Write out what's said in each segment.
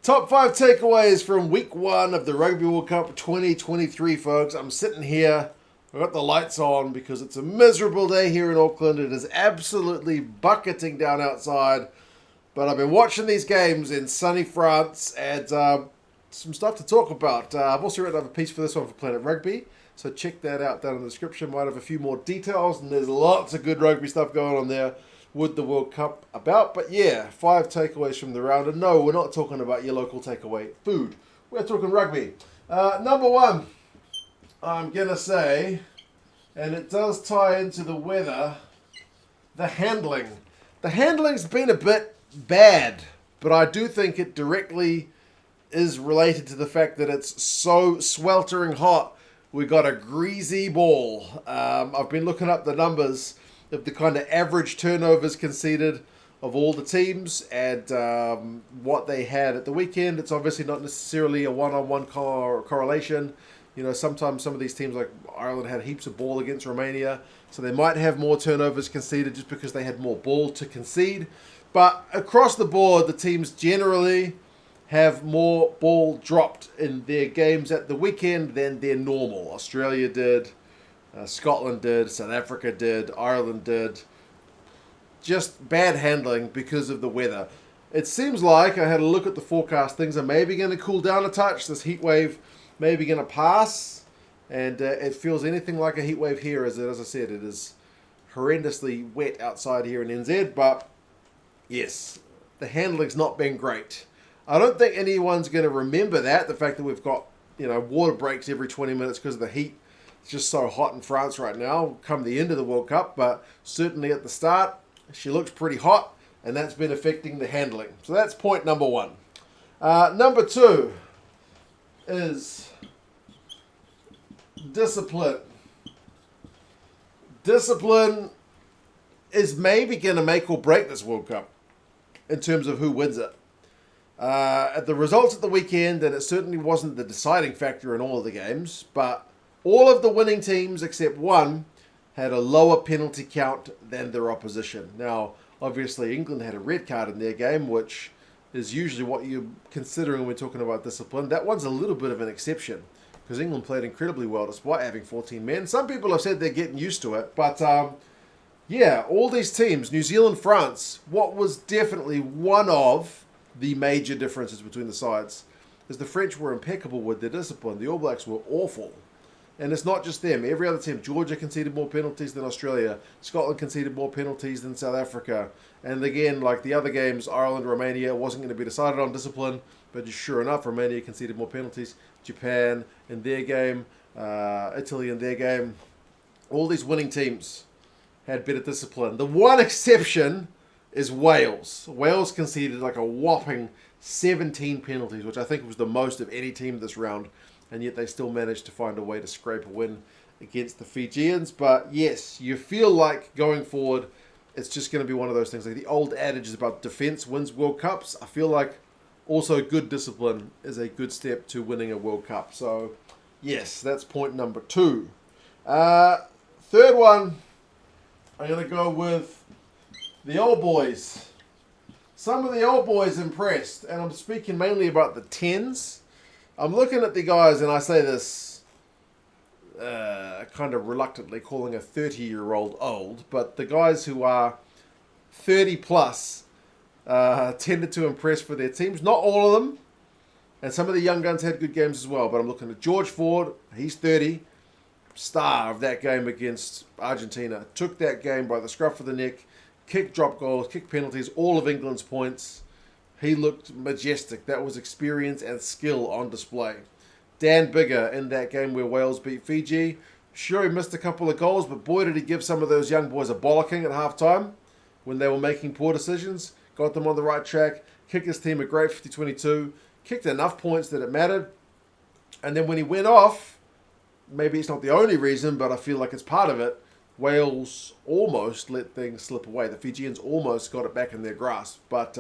Top 5 takeaways from week 1 of the Rugby World Cup 2023, folks. I'm sitting here, I've got the lights on because it's a miserable day here in Auckland. It is absolutely bucketing down outside. But I've been watching these games in sunny France and some stuff to talk about. I've also written up a piece for this one for Planet Rugby. So check that out down in the description. Might have a few more details, and there's lots of good rugby stuff going on there with the World Cup about. But yeah, 5 takeaways from the round. And no, we're not talking about your local takeaway food. We're talking rugby. Number 1, I'm going to say, and it does tie into the weather, the handling. The handling's been a bit bad, but I do think it directly is related to the fact that it's so sweltering hot. We got a greasy ball. I've been looking up the numbers of the kind of average turnovers conceded of all the teams and what they had at the weekend. It's obviously not necessarily a one-on-one correlation. You know, sometimes some of these teams like Ireland had heaps of ball against Romania, so they might have more turnovers conceded just because they had more ball to concede. But across the board, the teams generally have more ball dropped in their games at the weekend than their normal. Australia did, Scotland did, South Africa did, Ireland did. Just bad handling because of the weather. It seems like, I had a look at the forecast, things are maybe going to cool down a touch. This heat wave may be going to pass, and it feels anything like a heat wave here. As I said, it is horrendously wet outside here in NZ, but yes, the handling's not been great. I don't think anyone's going to remember that, the fact that we've got, water breaks every 20 minutes because of the heat. It's just so hot in France right now, come the end of the World Cup, but certainly at the start, she looks pretty hot, and that's been affecting the handling. So that's point number 1. Number 2 is discipline. Discipline is maybe going to make or break this World Cup in terms of who wins it. The results at the weekend, and it certainly wasn't the deciding factor in all of the games, but all of the winning teams except one had a lower penalty count than their opposition. Now, obviously, England had a red card in their game, which is usually what you're considering when we're talking about discipline. That one's a little bit of an exception because England played incredibly well despite having 14 men. Some people have said they're getting used to it, but yeah, all these teams, New Zealand, France, what was definitely one of the major differences between the sides is the French were impeccable with their discipline. The All Blacks were awful. And it's not just them. Every other team, Georgia conceded more penalties than Australia. Scotland conceded more penalties than South Africa. And again, like the other games, Ireland, Romania, wasn't going to be decided on discipline. But sure enough, Romania conceded more penalties. Japan in their game, Italy in their game. All these winning teams had better discipline. The one exception is Wales. Wales conceded like a whopping 17 penalties, which I think was the most of any team this round. And yet they still managed to find a way to scrape a win against the Fijians. But yes, you feel like going forward, it's just going to be one of those things. Like the old adage is about defense wins World Cups. I feel like also good discipline is a good step to winning a World Cup. So yes, that's point number 2. Third one, I'm going to go with the old boys. Some of the old boys impressed, and I'm speaking mainly about the 10s. I'm looking at the guys, and I say this kind of reluctantly, calling a 30-year-old old, but the guys who are 30 plus tended to impress for their teams. Not all of them, and some of the young guns had good games as well, but I'm looking at George Ford. He's 30, star of that game against Argentina. Took that game by the scruff of the neck, kick drop goals, kick penalties, all of England's points. He looked majestic. That was experience and skill on display. Dan Biggar in that game where Wales beat Fiji. Sure, he missed a couple of goals, but boy, did he give some of those young boys a bollocking at halftime when they were making poor decisions. Got them on the right track. Kicked his team a great 50-22. Kicked enough points that it mattered. And then when he went off, maybe it's not the only reason, but I feel like it's part of it, Wales almost let things slip away. The Fijians almost got it back in their grasp. But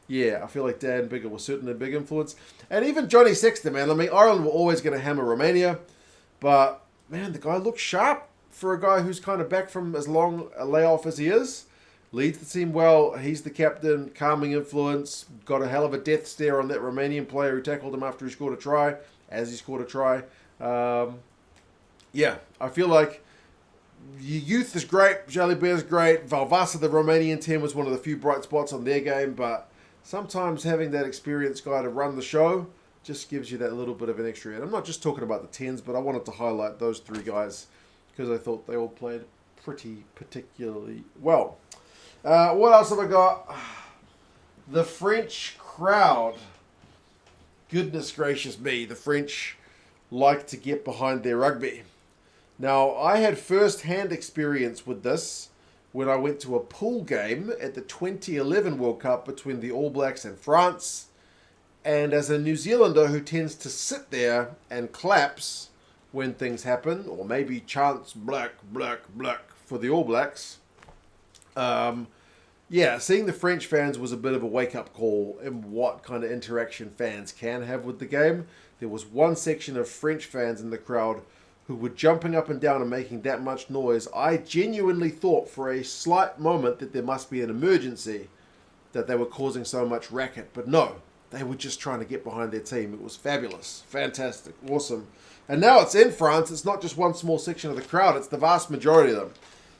yeah, I feel like Dan Biggar was certainly a big influence. And even Johnny Sexton, man. I mean, Ireland were always going to hammer Romania. But, man, the guy looks sharp for a guy who's kind of back from as long a layoff as he is. leads the team well. He's the captain, calming influence. Got a hell of a death stare on that Romanian player who tackled him after he scored a try, as he scored a try. Yeah, I feel like your youth is great. Jaliber's great. Valvasa, the Romanian team, was one of the few bright spots on their game, but sometimes having that experienced guy to run the show just gives you that little bit of an extra. And I'm not just talking about the 10s, but I wanted to highlight those three guys because I thought they all played pretty particularly well. What else have I got? The French crowd. Goodness gracious me, the French like to get behind their rugby. Now, I had first-hand experience with this when I went to a pool game at the 2011 World Cup between the All Blacks and France. And as a New Zealander who tends to sit there and claps when things happen, or maybe chants black, black, black for the All Blacks, seeing the French fans was a bit of a wake-up call in what kind of interaction fans can have with the game. There was one section of French fans in the crowd who were jumping up and down and making that much noise. I genuinely thought for a slight moment that there must be an emergency, that they were causing so much racket. But no, they were just trying to get behind their team. It was fabulous, fantastic, awesome. And now it's in France. It's not just one small section of the crowd. It's the vast majority of them.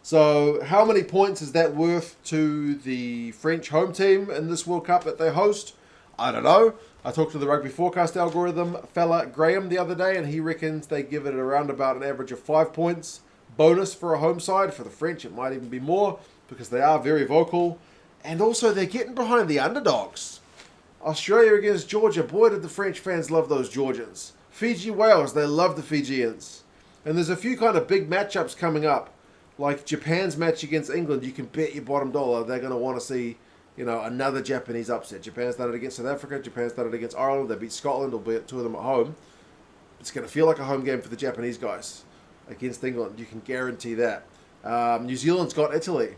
So how many points is that worth to the French home team in this World Cup that they host? I don't know. I talked to the Rugby Forecast algorithm fella Graham the other day, and he reckons they give it around about an average of 5 points bonus for a home side. For the French, it might even be more because they are very vocal. And also, they're getting behind the underdogs. Australia against Georgia. Boy, did the French fans love those Georgians. Fiji, Wales. They love the Fijians. And there's a few kind of big matchups coming up. Like Japan's match against England. You can bet your bottom dollar they're going to want to see, another Japanese upset. Japan's done it against South Africa. Japan's done it against Ireland. They beat Scotland, albeit two of them at home. It's going to feel like a home game for the Japanese guys against England. You can guarantee that. New Zealand's got Italy.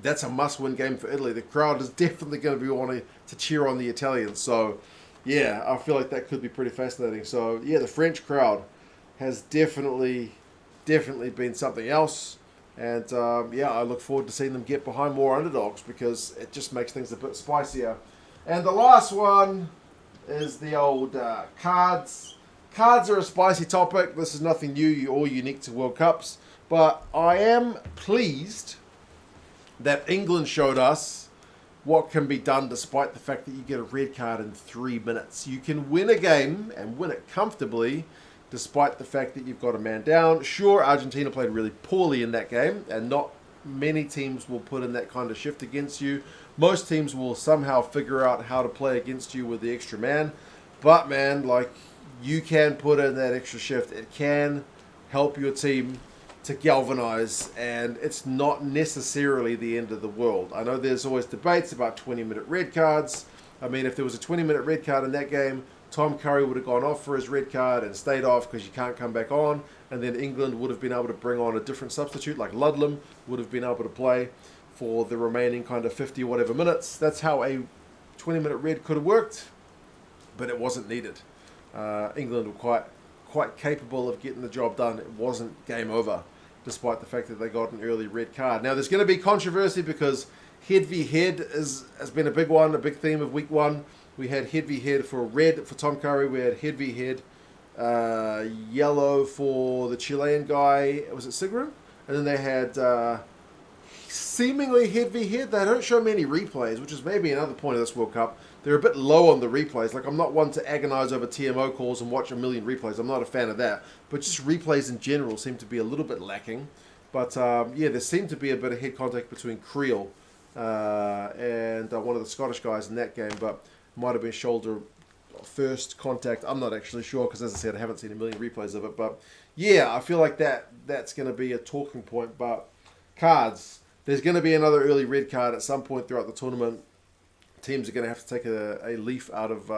That's a must-win game for Italy. The crowd is definitely going to be wanting to cheer on the Italians. So, yeah, I feel like that could be pretty fascinating. So, yeah, the French crowd has definitely been something else. And, I look forward to seeing them get behind more underdogs because it just makes things a bit spicier. And the last one is the old cards. Cards are a spicy topic. This is nothing new or unique to World Cups. But I am pleased that England showed us what can be done despite the fact that you get a red card in 3 minutes. You can win a game and win it comfortably despite the fact that you've got a man down. Sure, Argentina played really poorly in that game, and not many teams will put in that kind of shift against you. Most teams will somehow figure out how to play against you with the extra man. But, man, you can put in that extra shift. It can help your team to galvanize, and it's not necessarily the end of the world. I know there's always debates about 20-minute red cards. I mean, if there was a 20-minute red card in that game, Tom Curry would have gone off for his red card and stayed off because you can't come back on, and then England would have been able to bring on a different substitute, like Ludlam would have been able to play for the remaining kind of 50 or whatever minutes. That's how a 20-minute red could have worked, but it wasn't needed. England were quite capable of getting the job done. It wasn't game over, despite the fact that they got an early red card. Now, there's going to be controversy because head v head has been a big one, a big theme of week one. We had head v head for red for Tom Curry. We had head v head yellow for the Chilean guy. Was it Sigrid? And then they had seemingly head v head. They don't show many replays, which is maybe another point of this World Cup. They're a bit low on the replays. I'm not one to agonize over TMO calls and watch a million replays. I'm not a fan of that. But just replays in general seem to be a little bit lacking. But, there seemed to be a bit of head contact between Creel and one of the Scottish guys in that game. But might have been shoulder first contact. I'm not actually sure because, as I said, I haven't seen a million replays of it. But, I feel like that's going to be a talking point. But cards, there's going to be another early red card at some point throughout the tournament. Teams are going to have to take a leaf out of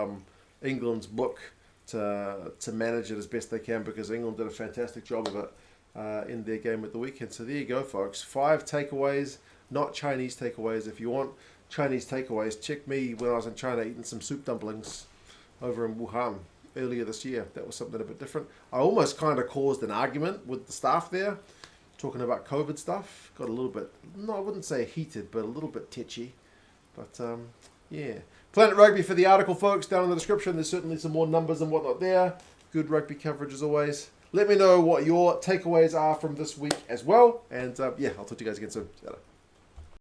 England's book to manage it as best they can because England did a fantastic job of it in their game at the weekend. So there you go, folks. 5 takeaways, not Chinese takeaways. If you want Chinese takeaways, check me when I was in China eating some soup dumplings over in Wuhan earlier this year. That was something a bit different. I almost kind of caused an argument with the staff there, talking about COVID stuff. Got a little bit, no, I wouldn't say heated, but a little bit tetchy. But yeah. Planet Rugby for the article, folks, down in the description. There's certainly some more numbers and whatnot there. Good rugby coverage as always. Let me know what your takeaways are from this week as well. And yeah, I'll talk to you guys again soon. See you later.